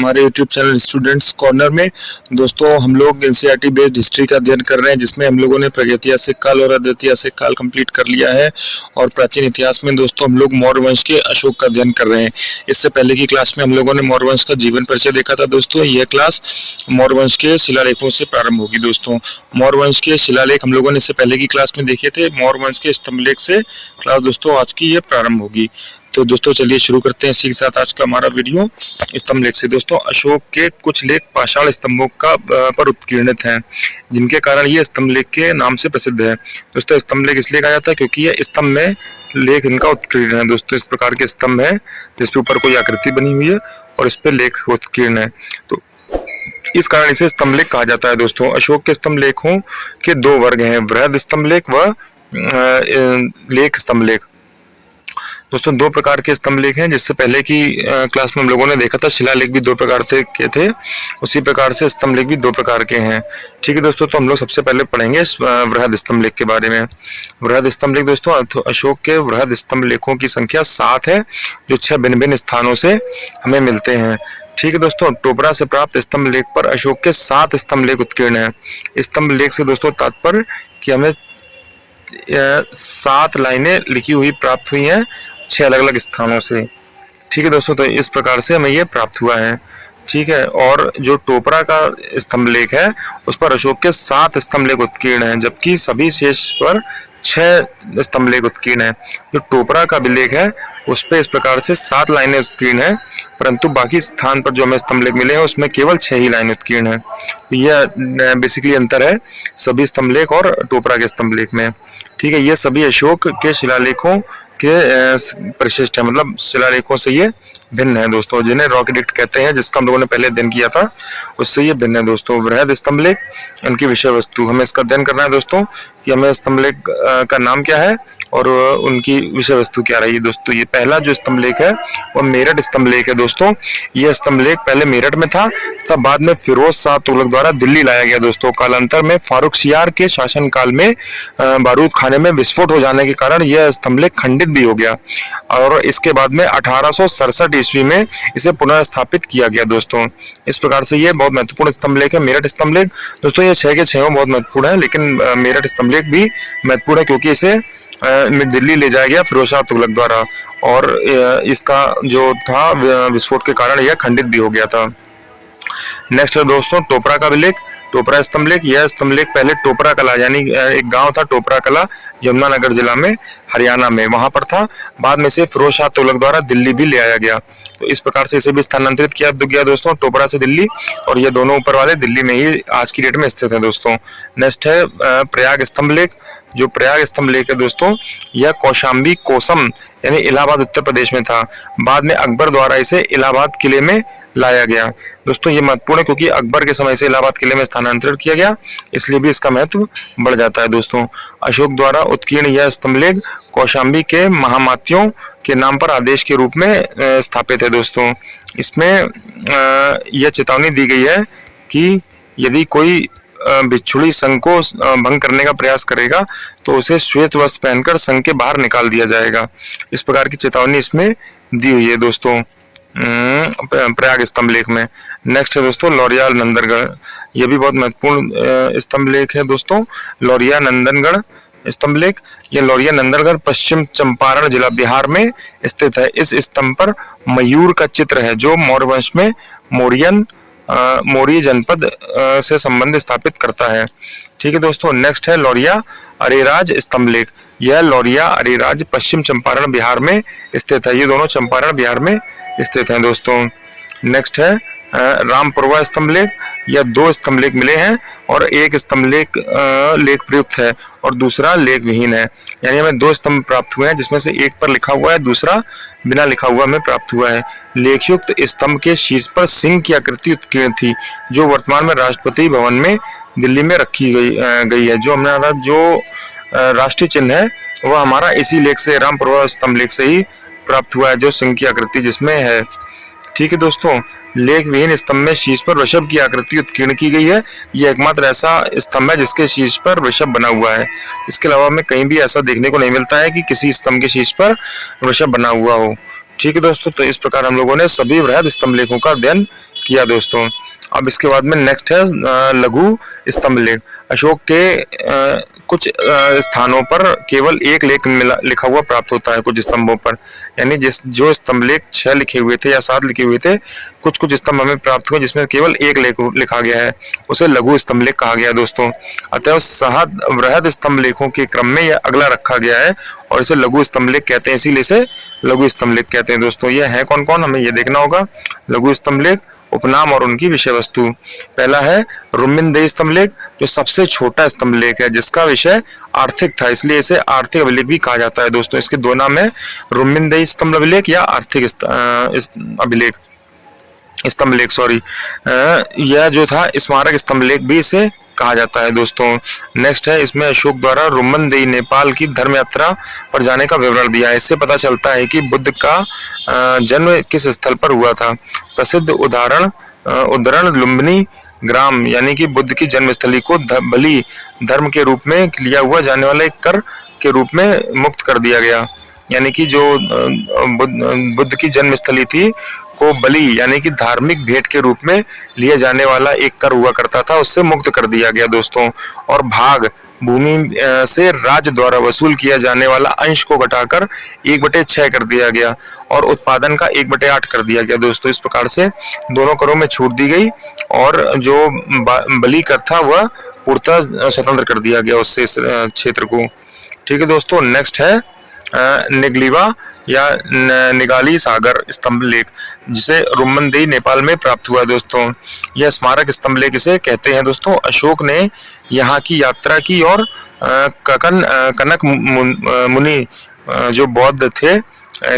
हमारे YouTube channel students corner में। दोस्तों हम लोग एनसीईआरटी बेस्ड हिस्ट्री का अध्ययन कर रहे हैं, जिसमें हम लोगों ने प्रागैतिहासिक काल और आद्यैतिहासिक काल कंप्लीट कर लिया है। और प्राचीन इतिहास में दोस्तों हम लोग मौर्य वंश के अशोक का अध्ययन कर रहे हैं। इससे पहले की क्लास में हम लोगों ने मौर्य वंश का जीवन परिचय देखा था। दोस्तों यह क्लास मौर्य वंश के शिलालेखों से प्रारंभ होगी। दोस्तों मौर्य वंश के शिलालेख हम लोगों ने इससे पहले की क्लास में देखे थे। मौर्य वंश के स्तंभलेख से क्लास दोस्तों आज की ये प्रारंभ होगी। तो दोस्तों चलिए शुरू करते हैं इसी के साथ आज का हमारा वीडियो स्तंभलेख से। दोस्तों अशोक के कुछ लेख पाषाण स्तंभों का पर उत्कीर्णित हैं, जिनके कारण ये स्तंभलेख के नाम से प्रसिद्ध है। दोस्तों स्तंभलेख इसलिए कहा जाता है क्योंकि ये स्तंभ में लेख इनका उत्कीर्ण है। दोस्तों इस प्रकार के स्तंभ है जिसके ऊपर कोई आकृति बनी हुई है और इस पर लेख उत्कीर्ण है, तो इस कारण इसे स्तंभलेख कहा जाता है। दोस्तों अशोक के स्तंभलेखों के दो वर्ग हैं, वृहद स्तंभलेख व लेख स्तंभलेख। दोस्तों दो प्रकार के स्तंभलेख हैं, जिससे पहले की क्लास में हम लोगों ने देखा था शिलालेख भी दो प्रकार के थे, उसी प्रकार से स्तंभलेख भी दो प्रकार के हैं। ठीक है दोस्तों, तो हम लोग सबसे पहले पढ़ेंगे वृहद स्तंभलेख के बारे में। वृहद स्तंभलेख दोस्तों अशोक के वृहद स्तंभलेखों की संख्या 7 है, जो 6 भिन्न भिन्न स्थानों से हमें मिलते हैं। ठीक है दोस्तों, टोपरा से प्राप्त स्तंभलेख पर अशोक के 7 स्तंभलेख उत्कीर्ण है। स्तंभलेख से दोस्तों तात्पर्य कि हमें 7 लाइनें लिखी हुई प्राप्त हुई हैं 6 अलग अलग स्थानों से। ठीक है दोस्तों, तो इस प्रकार से हमें ये प्राप्त हुआ है। ठीक है, और जो टोपरा का स्तंभलेख है उस पर अशोक के 7 स्तंभलेख उत्कीर्ण हैं, जबकि सभी शेष पर 6 स्तंभलेख उत्कीर्ण है। जो टोपरा का अभिलेख है उस पर इस प्रकार से 7 लाइनें उत्कीर्ण है, परंतु बाकी स्थान पर जो हमें स्तंभलेख मिले हैं उसमें केवल 6 ही लाइनें उत्कीर्ण है। यह बेसिकली अंतर है सभी स्तंभलेख और टोपरा के स्तंभलेख में। ठीक है, ये सभी अशोक के शिलालेखों के परिशिष्ट है, मतलब शिलालेखों से ये भिन्न है दोस्तों, जिन्हें रॉक एडिक्ट कहते हैं, जिसका हम लोगों ने पहले अध्ययन किया था, उससे ये भिन्न है दोस्तों। वृहद स्तंभलेख इनकी विषय वस्तु हमें इसका अध्ययन करना है दोस्तों, कि हमें स्तंभलेख का नाम क्या है और उनकी विषय वस्तु क्या रही है। दोस्तों ये पहला जो स्तंभलेख है वो मेरठ स्तंभलेख है। दोस्तों यह स्तंभलेख पहले मेरठ में था, तब बाद में फिरोज शाह तुगलक द्वारा दिल्ली लाया गया। दोस्तों कालांतर में फारुखसियार के शासनकाल में बारूद खाने में विस्फोट हो जाने के कारण यह स्तंभलेख खंडित भी हो गया, और इसके बाद में 1867 ईस्वी में इसे पुनर्स्थापित किया गया। दोस्तों इस प्रकार से ये बहुत महत्वपूर्ण स्तंभलेख है मेरठ स्तंभलेख। दोस्तों ये 6 के 6 बहुत महत्वपूर्ण है, लेकिन मेरठ स्तंभलेख भी महत्वपूर्ण है क्योंकि इसे दिल्ली ले जाया गया फिरोज शाह तुगलक द्वारा, और इसका जो था विस्फोट के कारण यह खंडित भी हो गया था। नेक्स्ट है दोस्तों टोपरा का अभिलेख, टोपरा स्तंभलेख। यह स्तंभलेख पहले टोपरा कला यानी एक गांव था टोपरा कला, यमुनानगर जिला में हरियाणा में, वहां पर था। बाद में से फिरोज शाह तुगलक द्वारा दिल्ली भी ले आया गया, तो इस प्रकार से इसे भी स्थानांतरित किया गया दोस्तों, टोपरा से दिल्ली, और ये दोनों ऊपर वाले दिल्ली में ही आज की डेट में स्थित है दोस्तों। नेक्स्ट है प्रयाग स्तंभलेख। जो प्रयाग स्तंभलेख है दोस्तों यह कौशाम्बी कोसम यानी इलाहाबाद उत्तर प्रदेश में था। बाद में अकबर द्वारा इसे इलाहाबाद किले में लाया गया। दोस्तों ये महत्वपूर्ण है क्योंकि अकबर के समय से इलाहाबाद किले में स्थानांतरित किया गया, इसलिए भी इसका महत्व बढ़ जाता है दोस्तों। अशोक द्वारा उत्कीर्ण यह स्तंभलेख कौशाम्बी के महामात्यों के नाम पर आदेश के रूप में स्थापित है। दोस्तों इसमें यह चेतावनी दी गई है कि यदि कोई भिक्षुड़ी संघ को भंग करने का प्रयास करेगा तो उसे श्वेत वस्त्र पहनकर संघ के बाहर निकाल दिया जाएगा। इस प्रकार की चेतावनी इसमें दी हुई है दोस्तों प्रयाग स्तंभलेख में। नेक्स्ट है दोस्तों लौरिया नंदनगढ़। यह भी बहुत महत्वपूर्ण स्तंभलेख है दोस्तों, लौरिया नंदनगढ़ स्तंभलेख। यह लौरिया नंदनगढ़ पश्चिम चंपारण जिला बिहार में स्थित है। इस स्तंभ पर मयूर का चित्र है, जो मौर्य वंश में मौर्य जनपद से संबंध स्थापित करता है। ठीक है दोस्तों, नेक्स्ट है लौरिया अरेराज स्तंभलेख। यह लौरिया अरेराज पश्चिम चंपारण बिहार में स्थित है। ये दोनों चंपारण बिहार में स्थित हैं दोस्तों। नेक्स्ट है रामपुरवा स्तंभलेख। यह 2 स्तंभलेख मिले हैं, और एक स्तंभलेख लेख प्रयुक्त है और दूसरा लेख विहीन है, यानी हमें 2 स्तंभ प्राप्त हुए हैं, जिसमें से एक पर लिखा हुआ है, दूसरा बिना लिखा हुआ हमें प्राप्त हुआ है। लेखयुक्त स्तंभ के शीर्ष पर सिंह की आकृति उत्कीर्ण थी, जो वर्तमान में राष्ट्रपति भवन में दिल्ली में रखी गई है। जो हमारा जो राष्ट्रीय चिन्ह है वह हमारा इसी लेख से, रामपुरवा स्तंभलेख से ही प्राप्त हुआ है, जो सिंह की आकृति जिसमें है। ठीक है दोस्तों, लेख विहीन स्तंभ में शीर्ष पर वृषभ की आकृति उत्कीर्ण की गई है। यह एकमात्र ऐसा स्तंभ है जिसके शीर्ष पर वृषभ बना हुआ है। इसके अलावा हमें कहीं भी ऐसा देखने को नहीं मिलता है कि किसी स्तंभ के शीर्ष पर वृषभ बना हुआ हो। ठीक है दोस्तों, तो इस प्रकार हम लोगों ने सभी वृहद स्तंभलेखों का अध्ययन किया दोस्तों। अब इसके बाद में नेक्स्ट है लघु स्तंभ लेख। अशोक के कुछ स्थानों पर केवल एक लेख लिखा हुआ प्राप्त होता है कुछ स्तंभों पर, यानी जो स्तंभ लेख 6 लिखे हुए थे या 7 लिखे हुए थे, कुछ कुछ स्तंभ हमें प्राप्त हुए जिसमें केवल एक लेख लिखा गया है, उसे लघु स्तंभ लेख कहा गया दोस्तों। अतः वृहद स्तंभ लेखों के क्रम में यह अगला रखा गया है और इसे लघु स्तंभ लेख कहते हैं, इसीलिए इसे लघु स्तंभ लेख कहते हैं दोस्तों। यह है कौन कौन, हमें यह देखना होगा। लघु स्तंभ लेख, उपनाम और उनकी विषय वस्तु। पहला है रुमिनदेही स्तंभ लेख, जो सबसे छोटा स्तंभ लेख है जिसका विषय आर्थिक था, इसलिए इसे आर्थिक अभिलेख भी कहा जाता है दोस्तों। इसके दो नाम है, रुमिनदेही स्तंभ अभिलेख या आर्थिक अभिलेख स्तंभ लेख, सॉरी। यह जो था स्मारक स्तंभ लेख भी इसे कहा जाता है दोस्तों। नेक्स्ट है, इसमें अशोक द्वारा रुमनदेही नेपाल की धर्म यात्रा पर जाने का विवरण दिया है। इससे पता चलता है कि बुद्ध का जन्म किस स्थल पर हुआ था। प्रसिद्ध उद्धरण लुम्बिनी ग्राम यानी कि बुद्ध की जन्मस्थली को बलि धर्म के रूप में लिया हुआ जाने वाला एक कर के रूप में मुक्त कर दिया गया, यानी कि जो बुद्ध की जन्मस्थली थी को बलि यानी कि धार्मिक भेंट के रूप में लिए जाने वाला एक कर हुआ करता था, उससे मुक्त कर दिया गया दोस्तों। और भाग भूमि से राज्य द्वारा वसूल किया जाने वाला अंश को घटाकर 1/6 कर दिया गया और उत्पादन का 1/8 कर दिया गया दोस्तों। इस प्रकार से दोनों करों में छूट दी गई और जो बलि कर था वह पूर्णतः स्वतंत्र कर दिया गया उससे इस क्षेत्र को। ठीक है दोस्तों, नेक्स्ट है निगलीवा या निगाली सागर स्तंभ लेख, जिसे रुमनदेही नेपाल में प्राप्त हुआ दोस्तों। यह स्मारक स्तंभ लेख इसे कहते हैं दोस्तों। अशोक ने यहाँ की यात्रा की और कनक मुनि जो बौद्ध थे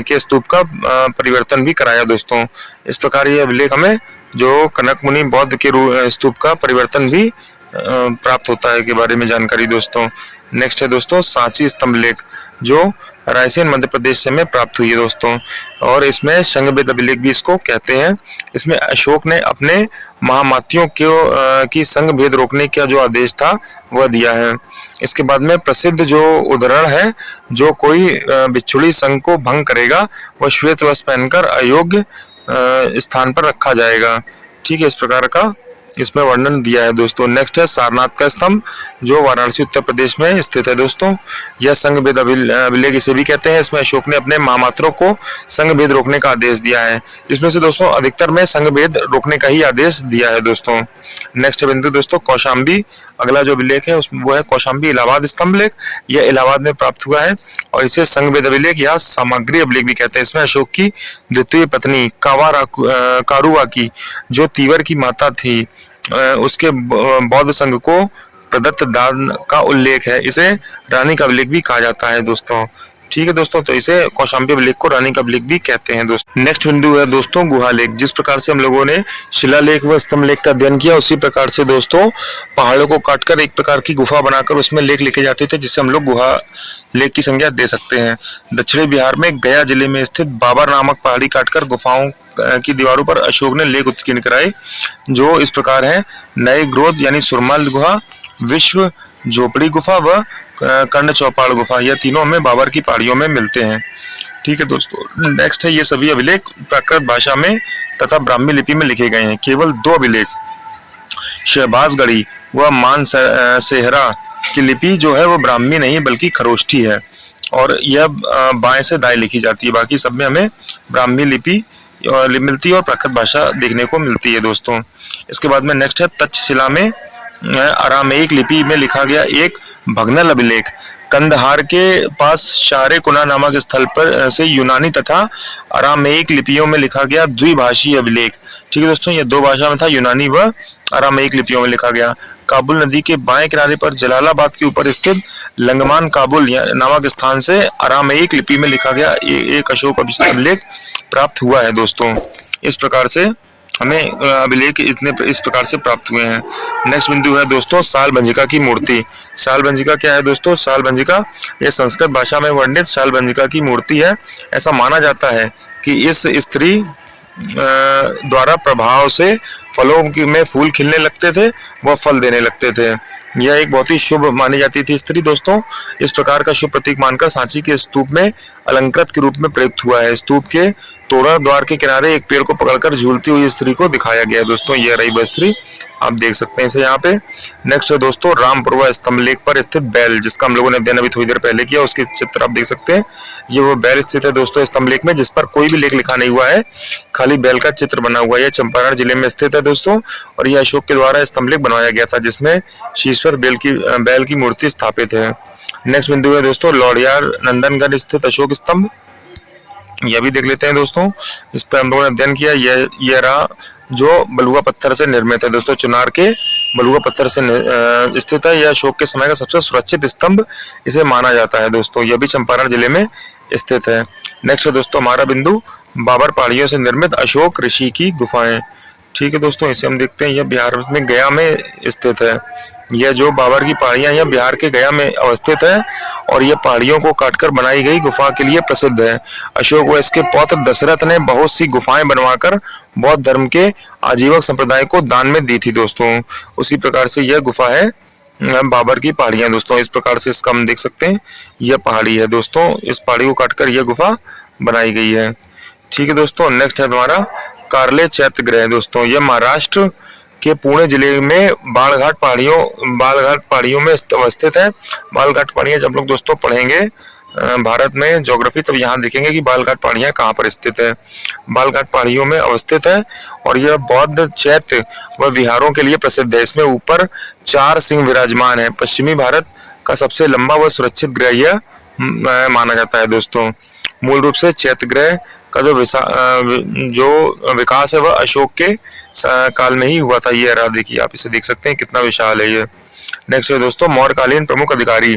के स्तूप का परिवर्तन भी कराया दोस्तों। इस प्रकार यह अभिलेख हमें जो कनक मुनि बौद्ध के स्तूप का परिवर्तन भी प्राप्त होता है के बारे में जानकारी दोस्तों। नेक्स्ट है दोस्तों सांची स्तंभ लेख, जो रायसेन मध्य प्रदेश से में प्राप्त हुई है दोस्तों, और इसमें संघवेद अभिलेख भी इसको कहते हैं। इसमें अशोक ने अपने महामात्यों की संघ भेद रोकने का जो आदेश था वह दिया है। इसके बाद में प्रसिद्ध जो उदाहरण है, जो कोई बिच्छुड़ी संघ को भंग करेगा वह श्वेत वस्त्र पहनकर अयोग्य स्थान पर रखा जाएगा। ठीक है, इस प्रकार का इसमें वर्णन दिया है दोस्तों। नेक्स्ट है सारनाथ का स्तंभ, जो वाराणसी उत्तर प्रदेश में स्थित है दोस्तों। यह संघ भेद अभिलेख इसे भी कहते हैं। इसमें अशोक ने अपने महामात्रों को संघ भेद रोकने का आदेश दिया है। इसमें से दोस्तों अधिकतर में संघ भेद रोकने का ही आदेश दिया है दोस्तों। नेक्स्ट बिंदु दोस्तों कौशाम्बी, अगला जो अभिलेख है वो है कौशाम्बी इलाहाबाद स्तंभ लेख। यह इलाहाबाद में प्राप्त हुआ है और इसे संघ भेद अभिलेख या सामग्री अभिलेख भी कहते हैं। इसमें अशोक की द्वितीय पत्नी कारुआ की जो तीवर की माता थी उसके बौद्ध संघ को प्रदत्त दान का उल्लेख है। इसे रानी का अभिलेख भी कहा जाता है दोस्तों। ठीक है दोस्तों, तो इसे कौशाम्बी अभिलेख को रानी का अभिलेख भी कहते हैं दोस्तों। नेक्स्ट बिंदु है दोस्तों गुहा लेख। जिस प्रकार से हम लोगों ने शिलालेख व स्तंभ लेख का अध्ययन किया, उसी प्रकार से दोस्तों पहाड़ों को काटकर एक प्रकार की गुफा बनाकर उसमें लेख लिखे जाते थे, जिससे हम लोग गुहा लेख की संज्ञा दे सकते हैं। दक्षिणी बिहार में गया जिले में स्थित बाबर नामक पहाड़ी काटकर गुफाओं की दीवारों पर अशोक ने लेख उत्कीर्ण कराए, जो इस प्रकार है। नए ग्रोध यानी सुरमाल गुहा, विश्व झोपड़ी गुफा व कर्ण चौपाड़ गुफा, यह तीनों हमें बाबर की पहाड़ियों में मिलते हैं। ठीक है दोस्तों, नेक्स्ट है ये सभी अभिलेख प्राकृत भाषा में तथा ब्राह्मी लिपि में लिखे गए हैं। केवल 2 अभिलेख शहबाजगढ़ी व मानसेहरा की लिपि जो है वो ब्राह्मी नहीं बल्कि खरोष्ठी है और यह बाएं से दाएं लिखी जाती है। बाकी सब में हमें ब्राह्मी लिपि मिलती है और प्राकृत भाषा देखने को मिलती है दोस्तों। इसके बाद में नेक्स्ट है तक्षशिला में अरामेइक लिपि में लिखा गया एक भगनल अभिलेख। कंदहार के पास शारे कुना नामक स्थल पर से यूनानी तथा अरामेइक लिपियों में लिखा गया द्विभाषी अभिलेख। ठीक है दोस्तों, ये 2 भाषा में था, यूनानी व अरामेइक लिपियों में लिखा गया। काबुल नदी के बाएं किनारे पर जलालाबाद के ऊपर स्थित लंगमान काबुल नामक स्थान से अरामेइक लिपि में लिखा गया एक अशोक अभिलेख प्राप्त हुआ है दोस्तों। इस प्रकार से हमें अभिलेख इस प्रकार से प्राप्त हुए हैं। नेक्स्ट बिंदु है दोस्तों शालबंजिका की मूर्ति। शालबंजिका क्या है दोस्तों? शालबंजिका ये संस्कृत भाषा में वर्णित शालबंजिका की मूर्ति है। ऐसा माना जाता है कि इस स्त्री द्वारा प्रभाव से फलों की में फूल खिलने लगते थे, वह फल देने लगते थे। यह एक बहुत ही शुभ मानी जाती थी स्त्री दोस्तों। इस प्रकार का शुभ प्रतीक मानकर सांची के स्तूप में अलंकृत के रूप में प्रयुक्त हुआ है। स्तूप के तोरण द्वार के किनारे एक पेड़ को पकड़कर झूलती हुई स्त्री को दिखाया गया है दोस्तों। यह रही वह स्त्री, आप देख सकते हैं इसे यहाँ पे। नेक्स्ट है दोस्तों रामपुरवा स्तंभ लेख पर स्थित बैल, जिसका हम लोगों ने अध्ययन अभी थोड़ी देर पहले किया, उसकी चित्र आप देख सकते हैं। ये वो बैल स्थित है दोस्तों स्तंभ लेख में, जिस पर कोई भी लेख लिखा नहीं हुआ है, खाली बैल का चित्र बना हुआ है। यह चंपारण जिले में स्थित है दोस्तों, और यह अशोक के द्वारा स्तंभ लेख बनवाया गया था, जिसमें शीश्वर बैल की मूर्ति स्थापित है। नेक्स्ट बिंदु है दोस्तों लौड़ियार नंदनगढ़ स्थित अशोक स्तंभ, यह भी देख लेते हैं दोस्तों। इस पर हम लोगों ने अध्ययन किया। यह रहा जो बलुआ पत्थर से निर्मित है दोस्तों, चुनार के बलुआ पत्थर से स्थित है। यह अशोक के समय का सबसे सुरक्षित स्तंभ इसे माना जाता है दोस्तों। यह भी चंपारण जिले में स्थित है। नेक्स्ट है दोस्तों हमारा बिंदु बाबर पहाड़ियों से निर्मित अशोक ऋषि की गुफाएं। ठीक है दोस्तों, इसे हम देखते हैं। यह बिहार में गया में स्थित है। यह जो बाबर की पहाड़ियां यह बिहार के गया में अवस्थित है, और यह पहाड़ियों को काटकर बनाई गई गुफा के लिए प्रसिद्ध है। अशोक व इसके पौत्र दशरथ ने बहुत सी गुफाएं बनवाकर बौद्ध धर्म के आजीवक संप्रदाय को दान में दी थी दोस्तों। उसी प्रकार से यह गुफा है बाबर की पहाड़ियां दोस्तों। इस प्रकार से इसका हम देख सकते हैं, यह पहाड़ी है दोस्तों, इस पहाड़ी को काटकर यह गुफा बनाई गई है। ठीक है दोस्तों, नेक्स्ट है हमारा कार्ले चैत्य गृह दोस्तों। यह महाराष्ट्र के पुणे जिले में बालघाट पहाड़ियों में अवस्थित है। बालघाट पहाड़ियां जब लोग दोस्तों पढ़ेंगे भारत में ज्योग्राफी, तब यहाँ देखेंगे कि बालघाट पहाड़ियां कहाँ पर स्थित है। बालघाट पहाड़ियों में अवस्थित है, और यह बौद्ध चैत्य व विहारों के लिए प्रसिद्ध है। इसमें ऊपर 4 सिंह विराजमान है। पश्चिमी भारत का सबसे लंबा व सुरक्षित गृह यह माना जाता है दोस्तों। मूल रूप से चैत्य गृह का जो विकास है वह अशोक के काल में ही हुआ था। ये रहा, देखिए आप इसे देख सकते हैं कितना विशाल है ये। नेक्स्ट है दोस्तों मौर्यकालीन प्रमुख अधिकारी।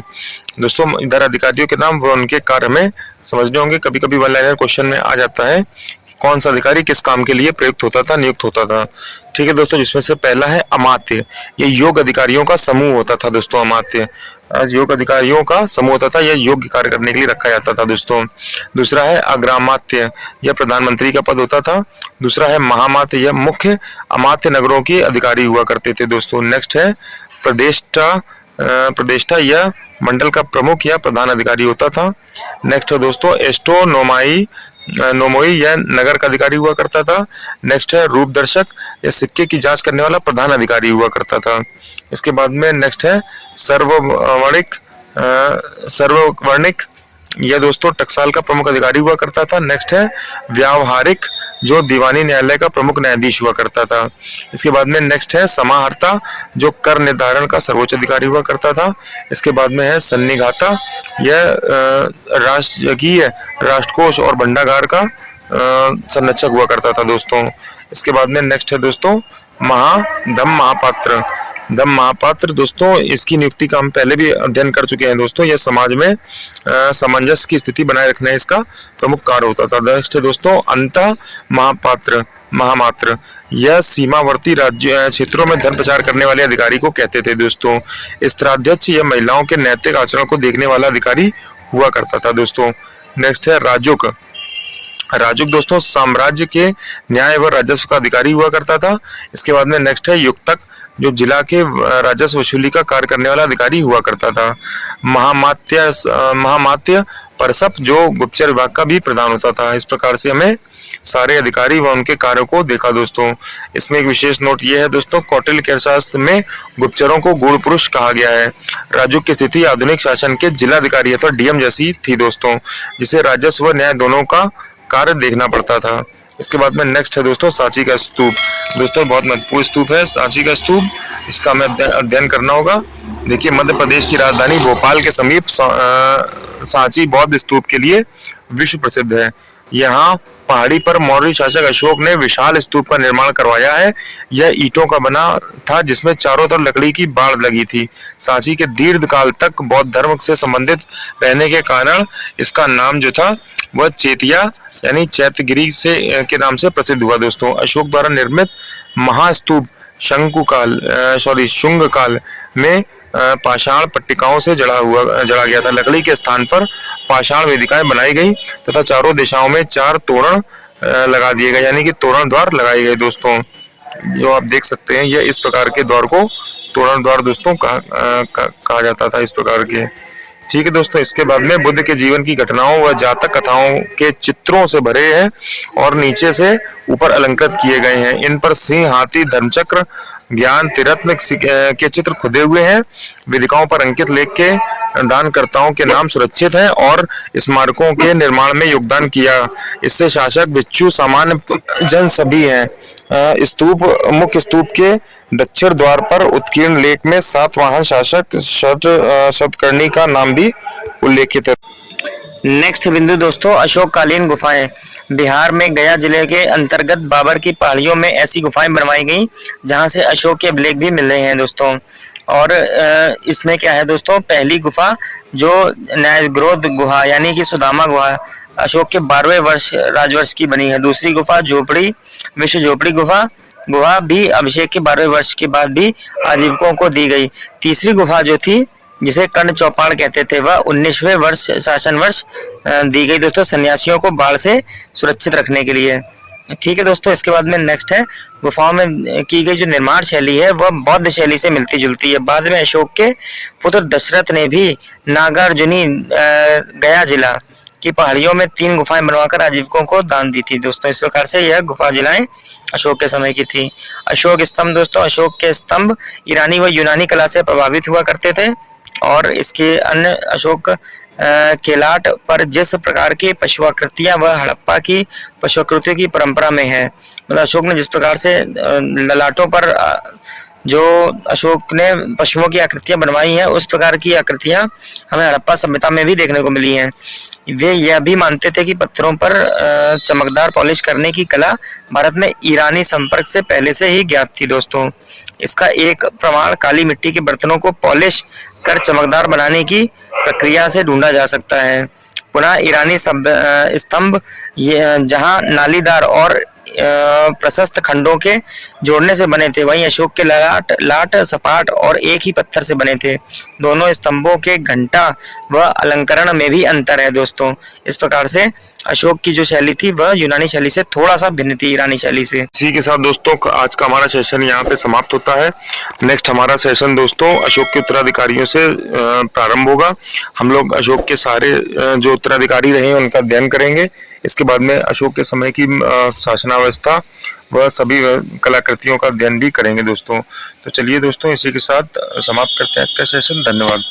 दोस्तों इधर अधिकारियों के नाम व उनके कार्य में समझने होंगे। कभी कभी वन लाइनर क्वेश्चन में आ जाता है कौन सा अधिकारी किस काम के लिए प्रयुक्त होता था, नियुक्त होता था। ठीक है दोस्तों, जिसमें से पहला है अमात्य। ये योग अधिकारियों का समूह होता था दोस्तों। अमात्य योग अधिकारियों का समूह होता था, यह योग्य कार्य करने के लिए रखा जाता था दोस्तों। दूसरा है अग्रामात्य, यह प्रधानमंत्री का पद होता था। दूसरा है महामात्य, यह मुख्य अमात्य नगरों के अधिकारी हुआ करते थे दोस्तों। नेक्स्ट है प्रदेष्टा, यह मंडल का प्रमुख या प्रधान अधिकारी होता था। नेक्स्ट है दोस्तों नोमोई, यह नगर का अधिकारी हुआ करता था। नेक्स्ट है रूप दर्शक, यह सिक्के की जांच करने वाला प्रधान अधिकारी हुआ करता था। इसके बाद में नेक्स्ट है सर्ववर्णिक, यह दोस्तों टकसाल का प्रमुख अधिकारी हुआ करता था। नेक्स्ट है व्यावहारिक, जो दीवानी न्यायालय का प्रमुख न्यायाधीश हुआ करता था। इसके बाद में नेक्स्ट है समाहर्ता, जो कर निर्धारण का सर्वोच्च अधिकारी हुआ करता था। इसके बाद में है सन्निघाता, यह राष्ट्रीय राष्ट्रकोष और भंडागार का संरक्षक हुआ करता था दोस्तों। इसके बाद में नेक्स्ट है दोस्तों धम्म महापात्र दोस्तों, इसकी नियुक्ति का हम पहले भी अध्ययन कर चुके हैं दोस्तों। यह समाज में सामंजस्य की स्थिति बनाए रखना इसका प्रमुख कार्य होता था। नेक्स्ट है दोस्तों अंतः महामात्र, यह सीमावर्ती राज्य क्षेत्रों में धर्म प्रचार करने वाले अधिकारी को कहते थे दोस्तों। स्त्राध्यक्ष, यह महिलाओं के नैतिक आचरण को देखने वाला अधिकारी हुआ करता था दोस्तों। नेक्स्ट है राजुक दोस्तों, साम्राज्य के न्याय व राजस्व का अधिकारी हुआ करता था। इसके बाद में नेक्स्ट है युक्तक, जो जिला के राजस्व वसूली का कार्य करने वाला अधिकारी हुआ करता था। महामात्य परसप, जो गुप्तचर विभाग का भी प्रधान होता था। इस प्रकार से हमें सारे अधिकारी व उनके कार्यों को देखा दोस्तों। इसमें एक विशेष नोट यह है दोस्तों, कौटिल्य के अर्थशास्त्र में गुप्तचरों को गूढ़ पुरुष कहा गया है। राजुक की स्थिति आधुनिक शासन के जिलाधिकारी अथवा डीएम जैसी थी दोस्तों, जिसे राजस्व व न्याय दोनों का कार्य देखना पड़ता था। इसके बाद में नेक्स्ट है दोस्तों सांची का स्तूप। दोस्तों बहुत महत्वपूर्ण स्तूप है सांची का स्तूप, इसका हमें अध्ययन करना होगा। देखिए मध्य प्रदेश की राजधानी भोपाल के समीप सांची बौद्ध स्तूप के लिए विश्व प्रसिद्ध है। यहाँ पहाड़ी पर मौर्य शासक अशोक ने विशाल स्तूप का निर्माण करवाया है। यह ईंटों का बना था, जिसमें चारों तरफ लकड़ी की बाड़ लगी थी। सांची के दीर्घ काल तक बौद्ध धर्म से संबंधित रहने के कारण इसका नाम जो था वह चेतिया यानी चैत्यगिरी के नाम से प्रसिद्ध हुआ दोस्तों। अशोक द्वारा निर्मित महास्तूप शुंग काल में पाषाण पट्टिकाओं से जड़ा गया था। लकड़ी के स्थान पर पाषाण वेदिकाएं बनाई गई तथा चारों दिशाओं में 4 तोरण लगा दिए गए, यानी कि तोरण द्वार लगाए गए दोस्तों। जो आप देख सकते हैं, यह इस प्रकार के द्वार को तोरण द्वार दोस्तों कहा जाता था, इस प्रकार के। ठीक है दोस्तों, इसके बाद में बुद्ध के जीवन की घटनाओं व जातक कथाओं के चित्रों से भरे हैं और नीचे से ऊपर अलंकृत किए गए हैं। इन पर सिंह, हाथी, धर्मचक्र, ज्ञान तिरत्न के चित्र खुदे हुए हैं। वेदिकाओं पर अंकित लेख के दानकर्ताओं के नाम सुरक्षित हैं और स्मारकों के निर्माण में योगदान किया। इससे शासक, भिक्षु, सामान्य जन सभी हैं। स्तूप, मुख्य स्तूप के दक्षिण द्वार पर उत्कीर्ण लेख में सातवाहन शासक शतकर्णी का नाम भी उल्लेखित है। नेक्स्ट बिंदु दोस्तों, अशोककालीन गुफाएं। बिहार में गया जिले के अंतर्गत बाबर की पहाड़ियों में ऐसी गुफाएं बनवाई गई जहां से अशोक के अभिलेख भी मिल रहे हैं दोस्तों। और इसमें क्या है दोस्तों, पहली गुफा जो न्यायग्रोध गुहा यानी कि सुदामा गुहा अशोक के 12वें वर्ष राजवर्ष की बनी है। दूसरी गुफा झोपड़ी, विश्व झोपड़ी गुहा भी अभिषेक के 12वें वर्ष के बाद भी आजीविकों को दी गई। तीसरी गुफा जो थी जिसे कर्ण चौपाड़ कहते थे, वह 19वें वर्ष शासन वर्ष दी गई दोस्तों, सन्यासियों को बाढ़ से सुरक्षित रखने के लिए। ठीक है दोस्तों, इसके बाद में नेक्स्ट है, गुफाओं में की गई जो निर्माण शैली है वह बौद्ध शैली से मिलती जुलती है। बाद में अशोक के पुत्र दशरथ ने भी नागार्जुनी गया जिला की पहाड़ियों में 3 गुफाएं बनवाकर आजीविकों को दान दी थी दोस्तों। इस प्रकार से यह गुफा जिलाएं अशोक के समय की थी। अशोक स्तंभ दोस्तों, अशोक के स्तंभ ईरानी व यूनानी कला से प्रभावित हुआ करते थे और इसके अन्य अशोक केलाट पर जिस प्रकार की पशुआकृतियां व हड़प्पा की पशुआकृतियों की परंपरा में है, मतलब अशोक ने जिस प्रकार से ललाटों पर जो अशोक ने पशुओं की आकृतियां बनवाई हैं, उस प्रकार की आकृतियां हमें हड़प्पा सभ्यता में भी देखने को मिली हैं। वे यह भी मानते थे कि पत्थरों पर चमकदार पॉलिश करने की कला भारत में ईरानी संपर्क से पहले से ही ज्ञात थी दोस्तों। इसका एक प्रमाण काली मिट्टी के बर्तनों को पॉलिश कर चमकदार बनाने की प्रक्रिया से ढूंढा जा सकता है। पुनः ईरानी स्तंभ जहां नालीदार और प्रशस्त खंडों के जोड़ने से बने थे, वहीं अशोक के लाट सपाट और एक ही पत्थर से बने थे। दोनों स्तंभों के घंटा व अलंकरण में भी अंतर है दोस्तों। इस प्रकार से अशोक की जो शैली थी वह यूनानी शैली से थोड़ा सा भिन्न थी ईरानी शैली से। इसी के साथ दोस्तों आज का हमारा सेशन यहाँ पे समाप्त होता है। नेक्स्ट हमारा सेशन दोस्तों अशोक के उत्तराधिकारियों से प्रारंभ होगा। हम लोग अशोक के सारे जो उत्तराधिकारी रहे हैं उनका अध्ययन करेंगे। इसके बाद में अशोक के समय की शासनावस्था वह सभी कलाकृतियों का अध्ययन भी करेंगे दोस्तों। तो चलिए दोस्तों, इसी के साथ समाप्त करते हैं आज का सेशन। धन्यवाद।